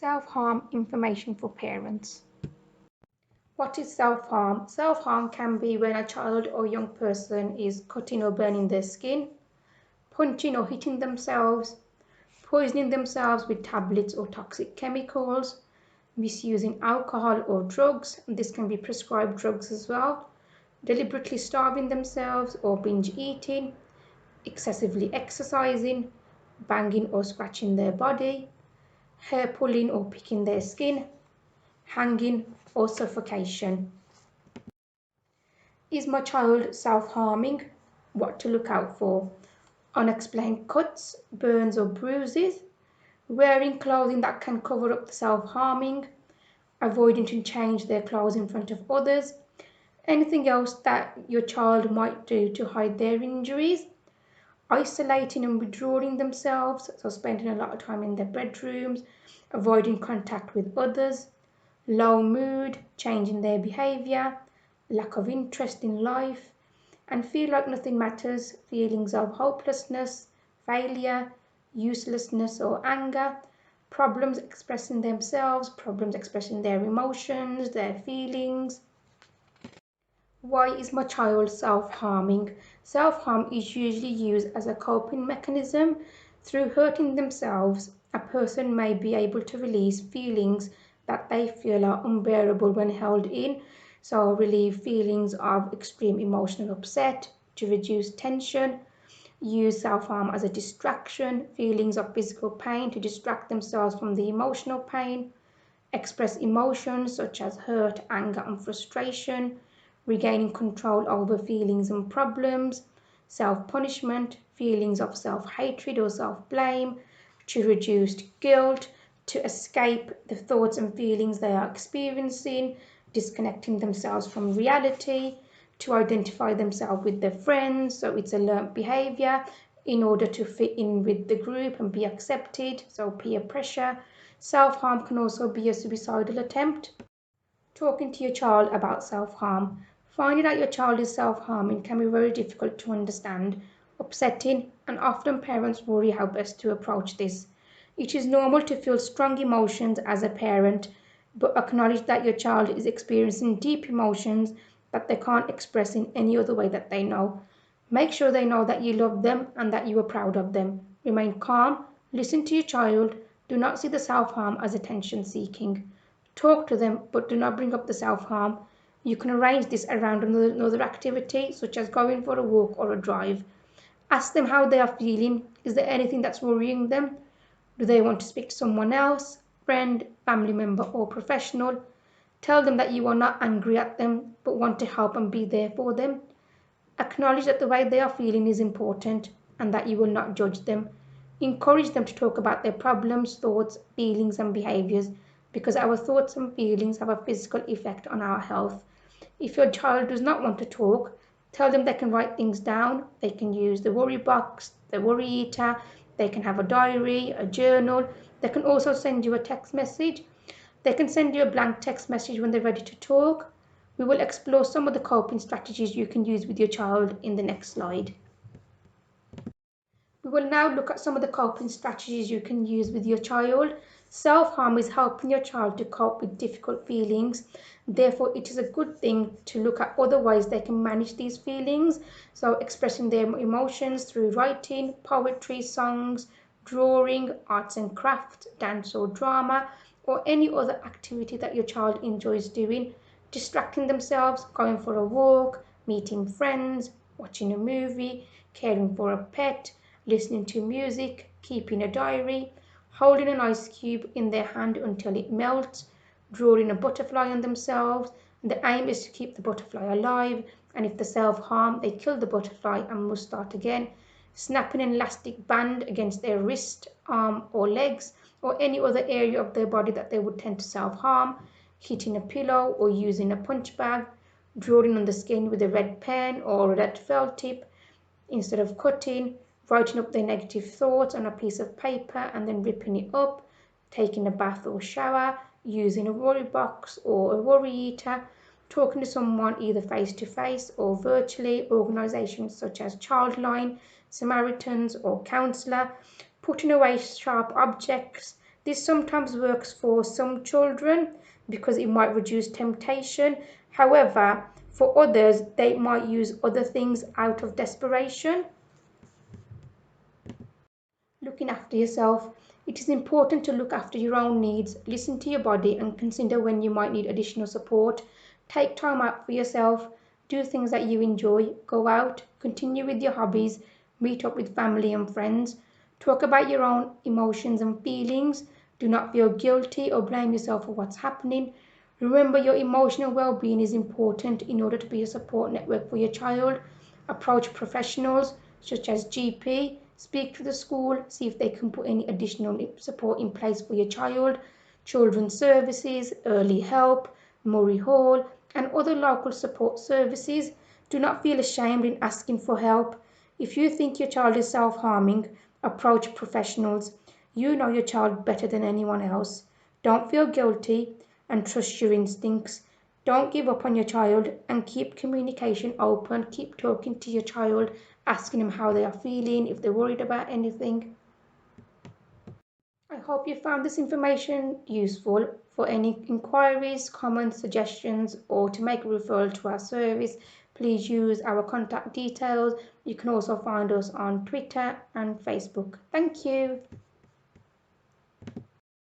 Self-harm information for parents. What is self-harm? Self-harm can be when a child or young person is cutting or burning their skin, punching or hitting themselves, poisoning themselves with tablets or toxic chemicals, misusing alcohol or drugs. This can be prescribed drugs as well, deliberately starving themselves or binge eating, excessively exercising, banging or scratching their body, hair pulling or picking their skin, hanging or suffocation. Is my child self-harming? What to look out for? Unexplained cuts, burns or bruises, wearing clothing that can cover up the self-harming, avoiding to change their clothes in front of others, anything else that your child might do to hide their injuries, isolating and withdrawing themselves, so spending a lot of time in their bedrooms, avoiding contact with others, low mood, changing their behavior, lack of interest in life, and feel like nothing matters, feelings of hopelessness, failure, uselessness, or anger, problems expressing themselves, problems expressing their emotions, their feelings. Why is my child self-harming? Self-harm is usually used as a coping mechanism. Through hurting themselves, a person may be able to release feelings that they feel are unbearable when held in. So, relieve feelings of extreme emotional upset, to reduce tension, use self-harm as a distraction, feelings of physical pain to distract themselves from the emotional pain, express emotions such as hurt, anger, and frustration, regaining control over feelings and problems, self punishment, feelings of self hatred or self blame, to reduce guilt, to escape the thoughts and feelings they are experiencing, disconnecting themselves from reality, to identify themselves with their friends, so it's a learned behavior in order to fit in with the group and be accepted, so peer pressure. Self-harm can also be a suicidal attempt. Talking to your child about self-harm. Finding out your child is self-harming can be very difficult to understand, upsetting, and often parents worry how best to approach this. It is normal to feel strong emotions as a parent, but acknowledge that your child is experiencing deep emotions that they can't express in any other way that they know. Make sure they know that you love them and that you are proud of them. Remain calm, listen to your child, do not see the self-harm as attention seeking. Talk to them, but do not bring up the self-harm. You can arrange this around another activity, such as going for a walk or a drive. Ask them how they are feeling. Is there anything that's worrying them? Do they want to speak to someone else, friend, family member, or professional? Tell them that you are not angry at them, but want to help and be there for them. Acknowledge that the way they are feeling is important and that you will not judge them. Encourage them to talk about their problems, thoughts, feelings, and behaviors because our thoughts and feelings have a physical effect on our health. If your child does not want to talk, tell them they can write things down. They can use the worry box, the worry eater, they can have a diary, a journal. They can also send you a text message. They can send you a blank text message when they're ready to talk. We will explore some of the coping strategies you can use with your child in the next slide. We will now look at some of the coping strategies you can use with your child. Self-harm is helping your child to cope with difficult feelings. Therefore, it is a good thing to look at other ways they can manage these feelings. So, expressing their emotions through writing, poetry, songs, drawing, arts and crafts, dance or drama, or any other activity that your child enjoys doing. Distracting themselves, going for a walk, meeting friends, watching a movie, caring for a pet, listening to music, keeping a diary, holding an ice cube in their hand until it melts, drawing a butterfly on themselves. And the aim is to keep the butterfly alive, and if they self-harm, they kill the butterfly and must start again. Snapping an elastic band against their wrist, arm, or legs, or any other area of their body that they would tend to self-harm, hitting a pillow or using a punch bag, drawing on the skin with a red pen or a red felt tip instead of cutting, writing up their negative thoughts on a piece of paper and then ripping it up, taking a bath or shower, using a worry box or a worry eater, talking to someone either face to face or virtually, organisations such as Childline, Samaritans or Counsellor, putting away sharp objects. This sometimes works for some children because it might reduce temptation. However, for others, they might use other things out of desperation. Looking after yourself. It is important to look after your own needs, listen to your body, and consider when you might need additional support. Take time out for yourself, do things that you enjoy, go out, continue with your hobbies, meet up with family and friends. Talk about your own emotions and feelings. Do not feel guilty or blame yourself for what's happening. Remember, your emotional well being is important in order to be a support network for your child. Approach professionals such as GP, speak to the school, see if they can put any additional support in place for your child. Children's services, early help, Murray Hall, and other local support services. Do not feel ashamed in asking for help. If you think your child is self harming, approach professionals. You know your child better than anyone else. Don't feel guilty and trust your instincts. Don't give up on your child and keep communication open. Keep talking to your child, asking them how they are feeling, if they're worried about anything. I hope you found this information useful. For any inquiries, comments, suggestions, or to make a referral to our service, please use our contact details. You can also find us on Twitter and Facebook. Thank you.